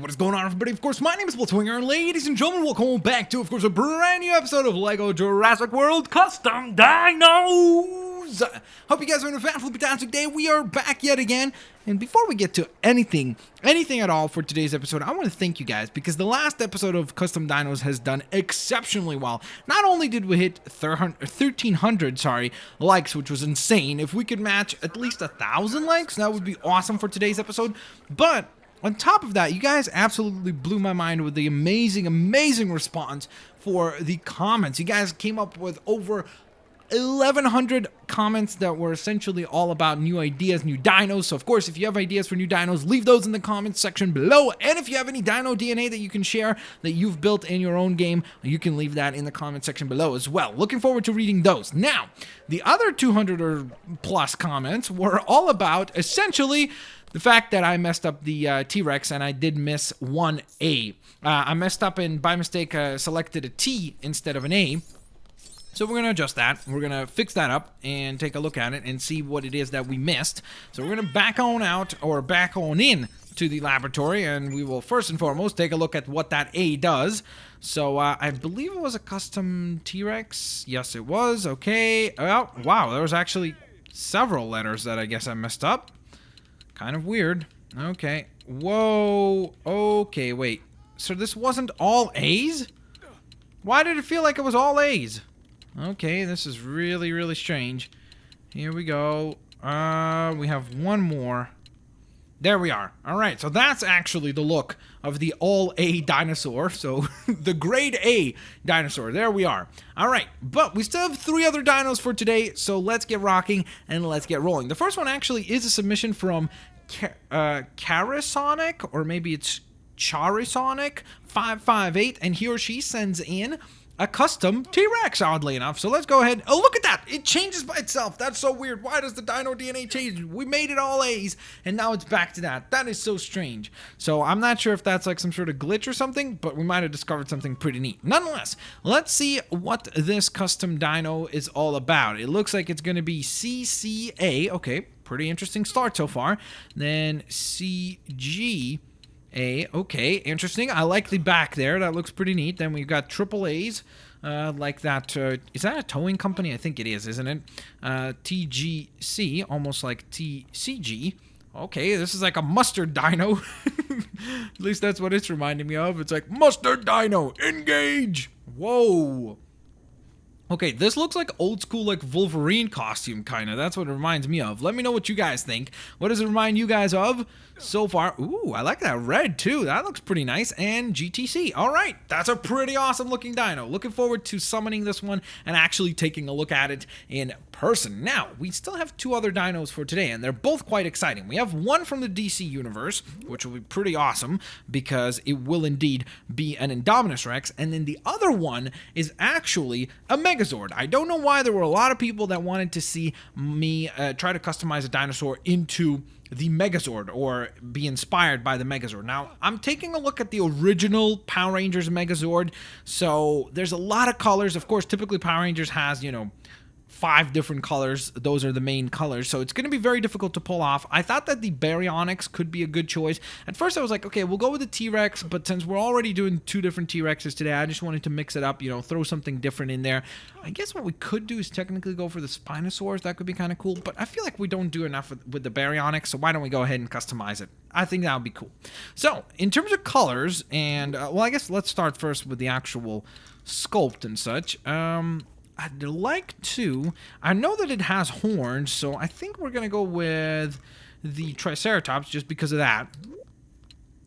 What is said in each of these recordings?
what is going on, everybody? Of course, my name is Blitzwinger, and ladies and gentlemen, welcome back to, of course, a brand new episode of LEGO Jurassic World Custom Dinos! Hope you guys are having a fantastic day. We are back yet again, and before we get to anything at all for today's episode, I want to thank you guys, because the last episode of Custom Dinos has done exceptionally well. Not only did we hit 1,300 likes, which was insane. If we could match at least 1,000 likes, that would be awesome for today's episode, but on top of that, you guys absolutely blew my mind with the amazing response for the comments. You guys came up with over 1,100 comments that were essentially all about new ideas, new dinos. So, of course, if you have ideas for new dinos, leave those in the comments section below. And if you have any dino DNA that you can share that you've built in your own game, you can leave that in the comment section below as well. Looking forward to reading those. Now, the other 200 or plus comments were all about essentially the fact that I messed up the T-Rex and I did miss one A. I messed up and by mistake selected a T instead of an A. So we're going to adjust that. We're going to fix that up and take a look at it and see what it is that we missed. So we're going to back on out or back on in to the laboratory, and we will first and foremost take a look at what that A does. So I believe it was a custom T-Rex. Yes, it was. Okay. Oh, wow. There was actually several letters that I guess I messed up. Kind of weird. Okay. Whoa. Okay, wait. So this wasn't all A's? Why did it feel like it was all A's? Okay, this is really strange. Here we go. We have one more. There we are. Alright, so that's actually the look of the all-A dinosaur. So, the grade A dinosaur. There we are. Alright, but we still have 3 other dinos for today, so let's get rocking and let's get rolling. The first one actually is a submission from Carisonic, or maybe it's Charisonic 558, and he or she sends in a custom T-Rex, oddly enough. So let's go ahead. Oh, look at that. It changes by itself. That's so weird. Why does the dino DNA change? We made it all A's, and now it's back to that. That is so strange. So I'm not sure if that's like some sort of glitch or something, but we might have discovered something pretty neat. Nonetheless, let's see what this custom dino is all about. It looks like it's going to be CCA. Okay, pretty interesting start so far. Then CG. Okay, interesting. I like the back there. That looks pretty neat. Then we've got triple A's, like that. Is that a towing company? I think it is, isn't it? TGC, almost like TCG. Okay, this is like a mustard dino. At least that's what it's reminding me of. It's like, mustard dino, engage! Whoa. Okay, this looks like old school, like Wolverine costume, kind of. That's what it reminds me of. Let me know what you guys think. What does it remind you guys of so far? Ooh, I like that red, too. That looks pretty nice. And GTC. All right, that's a pretty awesome looking dino. Looking forward to summoning this one and actually taking a look at it in person. Now, we still have 2 other dinos for today, and they're both quite exciting. We have one from the DC universe, which will be pretty awesome because it will indeed be an Indominus Rex, and then the other one is actually a Megazord. I don't know why there were a lot of people that wanted to see me try to customize a dinosaur into the Megazord or be inspired by the Megazord. Now, I'm taking a look at the original Power Rangers Megazord, so there's a lot of colors. Of course, typically Power Rangers has, 5 different colors. Those are the main colors, so it's going to be very difficult to pull off. I thought that the Baryonyx could be a good choice. At first I was like, okay, we'll go with the T-Rex, but since we're already doing 2 different T-Rexes today, I just wanted to mix it up, throw something different in there. I guess what we could do is technically go for the Spinosaurus. That could be kind of cool, but I feel like we don't do enough with the Baryonyx, so why don't we go ahead and customize it? I think that would be cool. So, in terms of colors, and, well, I guess let's start first with the actual sculpt and such. I'd like to... I know that it has horns, so I think we're going to go with the Triceratops just because of that.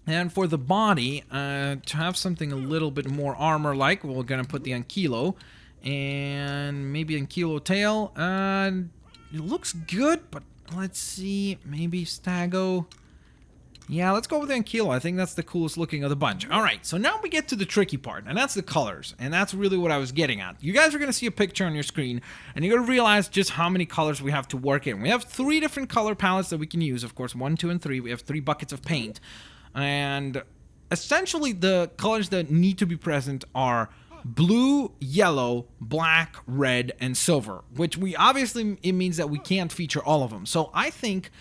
And for the body, to have something a little bit more armor-like, we're going to put the Ankylo. And maybe Ankylo tail. It looks good, but let's see. Maybe Stago. Yeah, let's go with Ankylo. I think that's the coolest looking of the bunch. All right, so now we get to the tricky part, and that's the colors, and that's really what I was getting at. You guys are going to see a picture on your screen, and you're going to realize just how many colors we have to work in. We have 3 different color palettes that we can use. Of course, 1, 2, and 3. We have 3 buckets of paint, and essentially the colors that need to be present are blue, yellow, black, red, and silver, which it means that we can't feature all of them. So I think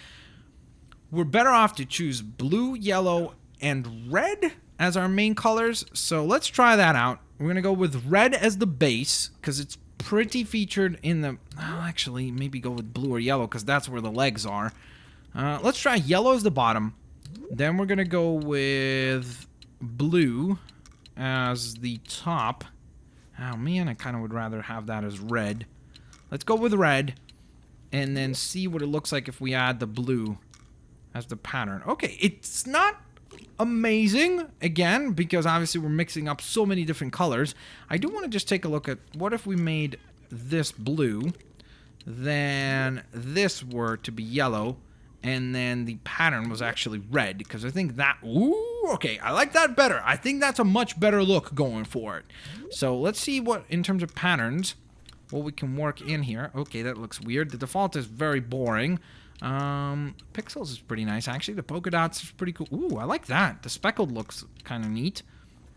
we're better off to choose blue, yellow, and red as our main colors. So let's try that out. We're going to go with red as the base because it's pretty featured in the... Oh, actually, maybe go with blue or yellow because that's where the legs are. Let's try yellow as the bottom. Then we're going to go with blue as the top. Oh, man, I kind of would rather have that as red. Let's go with red and then see what it looks like if we add the blue as the pattern. Okay, it's not amazing, again, because obviously we're mixing up so many different colors. I do want to just take a look at what if we made this blue, then this were to be yellow, and then the pattern was actually red, because I think that... Ooh, okay, I like that better. I think that's a much better look going for it. So let's see what, in terms of patterns, what we can work in here. Okay, that looks weird. The default is very boring. Pixels is pretty nice, actually. The polka dots is pretty cool. Ooh, I like that. The speckled looks kind of neat.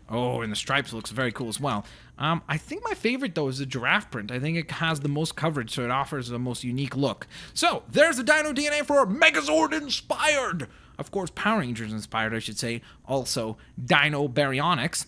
Oh, and the stripes looks very cool as well. I think my favorite, though, is the giraffe print. I think it has the most coverage, so it offers the most unique look. So, there's the Dino DNA for Megazord inspired. Of course, Power Rangers inspired, I should say. Also, Dino Baryonyx.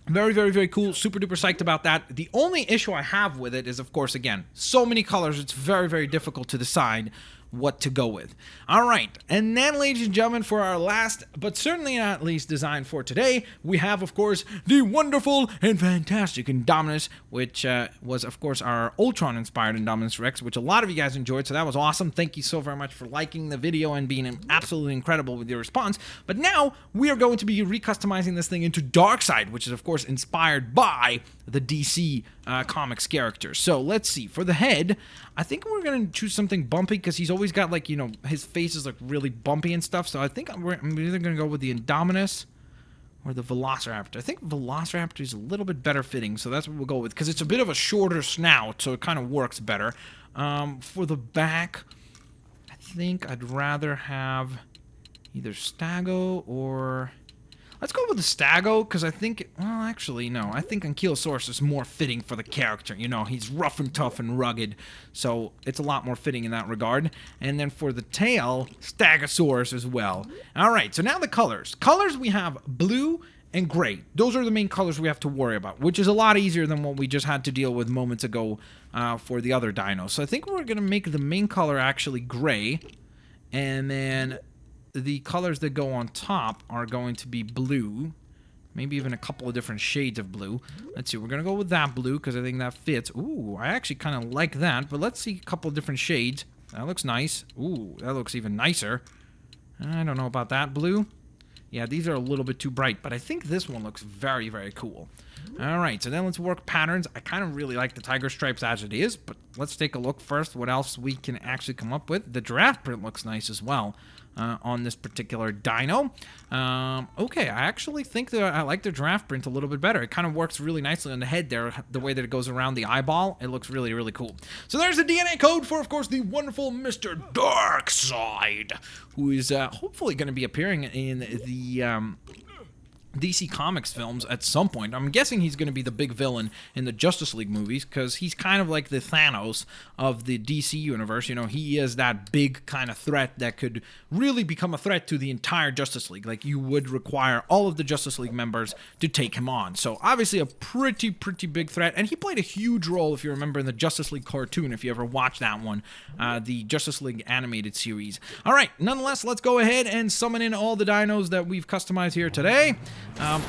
Very, very, very cool. Super duper psyched about that. The only issue I have with it is, of course, again, so many colors, it's very, very difficult to decide what to go with. All right, and then, ladies and gentlemen, for our last, but certainly not least design for today, we have, of course, the wonderful and fantastic Indominus, which was, of course, our Ultron-inspired Indominus Rex, which a lot of you guys enjoyed, so that was awesome. Thank you so very much for liking the video and being absolutely incredible with your response. But now, we are going to be recustomizing this thing into DARKSEID, which is, of course, inspired by the DC comics characters. So, let's see. For the head, I think we're going to choose something bumpy, because he's always got, like, you know, his face is, like, really bumpy and stuff. So I think I'm either going to go with the Indominus or the Velociraptor. I think Velociraptor is a little bit better fitting, so that's what we'll go with, because it's a bit of a shorter snout, so it kind of works better. For the back, I think I'd rather have either Stago or... Let's go with the Stago, because I think... Well, actually, no. I think Ankylosaurus is more fitting for the character. You know, he's rough and tough and rugged, so it's a lot more fitting in that regard. And then for the tail, Stegosaurus as well. All right, so now the colors. Colors, we have blue and gray. Those are the main colors we have to worry about, which is a lot easier than what we just had to deal with moments ago for the other dinos. So I think we're going to make the main color actually gray, and then... the colors that go on top are going to be blue. Maybe even a couple of different shades of blue. Let's see, we're going to go with that blue because I think that fits. Ooh, I actually kind of like that, but let's see a couple of different shades. That looks nice. Ooh, that looks even nicer. I don't know about that blue. Yeah, these are a little bit too bright, but I think this one looks very, very cool. All right, so then let's work patterns. I kind of really like the tiger stripes as it is, but let's take a look first what else we can actually come up with. The giraffe print looks nice as well. On this particular dino. Okay, I actually think that I like the giraffe print a little bit better. It kind of works really nicely on the head there, the way that it goes around the eyeball. It looks really, really cool. So there's the DNA code for, of course, the wonderful Mr. DARKSEID, who is hopefully going to be appearing in the... DC Comics films at some point. I'm guessing he's going to be the big villain in the Justice League movies, because he's kind of like the Thanos of the DC universe. You know, he is that big kind of threat that could really become a threat to the entire Justice League. Like, you would require all of the Justice League members to take him on. So, obviously a pretty big threat, and he played a huge role, if you remember, in the Justice League cartoon, if you ever watched that one, the Justice League animated series. Alright, nonetheless, let's go ahead and summon in all the dinos that we've customized here today.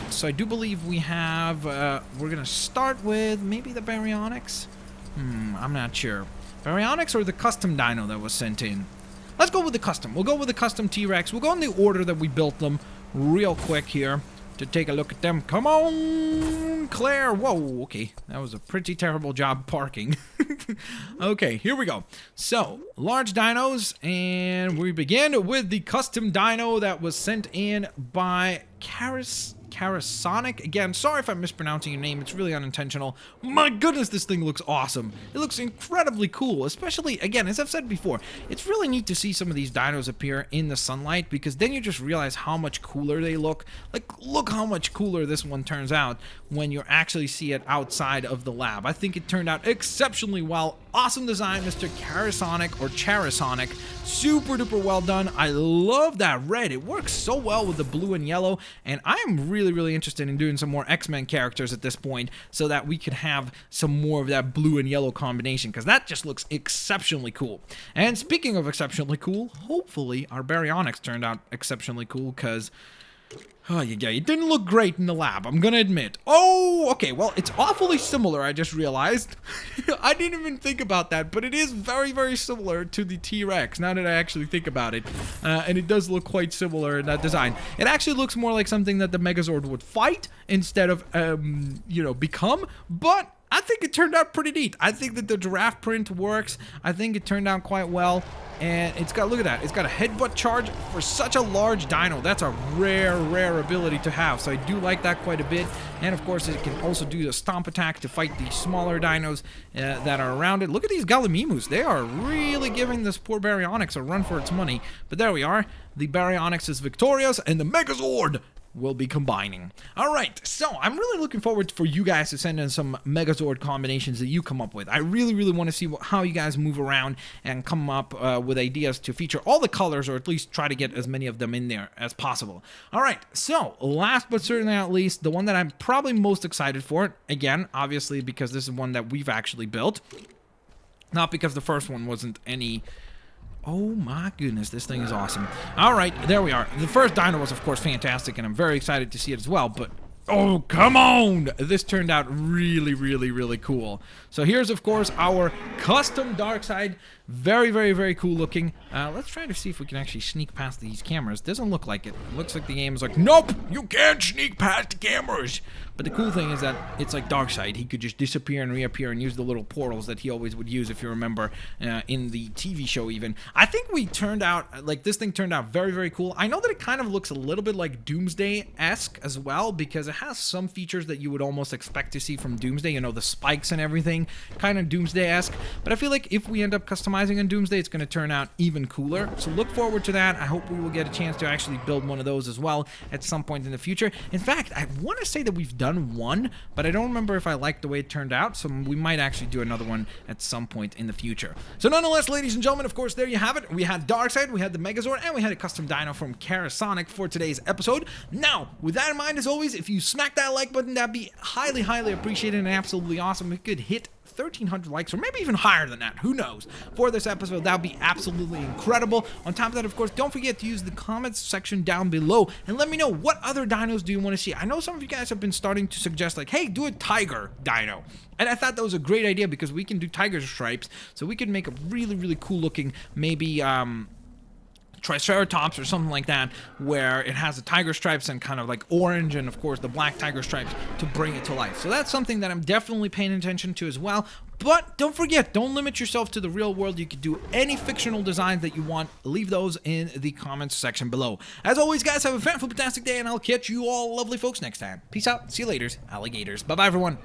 So I do believe we have, we're going to start with maybe the Baryonyx? I'm not sure. Baryonyx or the custom dino that was sent in? Let's go with the custom. We'll go with the custom T-Rex. We'll go in the order that we built them real quick here to take a look at them. Come on, Claire. Whoa, okay. That was a pretty terrible job parking. Okay, here we go. So, large dinos, and we begin with the custom dino that was sent in by Carasonic. Again, sorry if I'm mispronouncing your name. It's really unintentional. My goodness, this thing looks awesome. It looks incredibly cool, especially, again, as I've said before, it's really neat to see some of these dinos appear in the sunlight, because then you just realize how much cooler they look. Like, look how much cooler this one turns out when you actually see it outside of the lab. I think it turned out exceptionally well awesome design, Mr. Charisonic or Charisonic. Super duper well done. I love that red. It works so well with the blue and yellow, and I'm really interested in doing some more X-Men characters at this point so that we could have some more of that blue and yellow combination, because that just looks exceptionally cool. And speaking of exceptionally cool, hopefully our Baryonyx turned out exceptionally cool, because oh, yeah, it didn't look great in the lab, I'm gonna admit. Oh, okay, well, it's awfully similar, I just realized. I didn't even think about that, but it is very similar to the T-Rex, now that I actually think about it. And it does look quite similar in that design. It actually looks more like something that the Megazord would fight instead of, you know, become, but I think it turned out pretty neat. I think that the giraffe print works. I think it turned out quite well. And it's got, look at that, it's got a headbutt charge for such a large dino. That's a rare ability to have. So I do like that quite a bit. And of course, it can also do a stomp attack to fight the smaller dinos that are around it. Look at these Gallimimus. They are really giving this poor Baryonyx a run for its money. But there we are. The Baryonyx is victorious, and the Megazord will be combining. Alright, so I'm really looking forward for you guys to send in some Megazord combinations that you come up with. I really want to see how you guys move around and come up with ideas to feature all the colors, or at least try to get as many of them in there as possible. Alright, so last but certainly not least, the one that I'm probably most excited for, again, obviously because this is one that we've actually built, not because the first one wasn't any... Oh my goodness, this thing is awesome. Alright, there we are. The first dino was of course fantastic, and I'm very excited to see it as well, but oh, come on! This turned out really cool. So here's of course our custom DARKSEID. Very cool looking. Let's try to see if we can actually sneak past these cameras. Doesn't look like it. Looks like the game is like, nope, you can't sneak past the cameras. But the cool thing is that it's like DARKSEID. He could just disappear and reappear and use the little portals that he always would use, if you remember, in the TV show even. I think we turned out, like, this thing turned out very cool. I know that it kind of looks a little bit like Doomsday-esque as well, because it has some features that you would almost expect to see from Doomsday, you know, the spikes and everything, kind of Doomsday-esque. But I feel like if we end up customizing in Doomsday, it's going to turn out even cooler. So look forward to that. I hope we will get a chance to actually build one of those as well at some point in the future. In fact, I want to say that we've done one, but I don't remember if I liked the way it turned out, so we might actually do another one at some point in the future. So nonetheless, ladies and gentlemen, of course, there you have it. We had DARKSEID, we had the Megazord, and we had a custom dino from Charisonic for today's episode. Now, with that in mind, as always, if you smack that like button, that'd be highly appreciated and absolutely awesome. We could hit 1,300 likes, or maybe even higher than that, who knows, for this episode. That would be absolutely incredible. On top of that, of course, don't forget to use the comments section down below and let me know what other dinos do you want to see. I know some of you guys have been starting to suggest, like, hey, do a tiger dino, and I thought that was a great idea because we can do tiger stripes, so we could make a really cool looking, maybe Triceratops or something like that, where it has the tiger stripes and kind of like orange and of course the black tiger stripes to bring it to life. So that's something that I'm definitely paying attention to as well. But don't forget, don't limit yourself to the real world. You can do any fictional designs that you want. Leave those in the comments section below. As always, guys, have a fantastic day, and I'll catch you all lovely folks next time. Peace out. See you later, alligators. Bye-bye, everyone.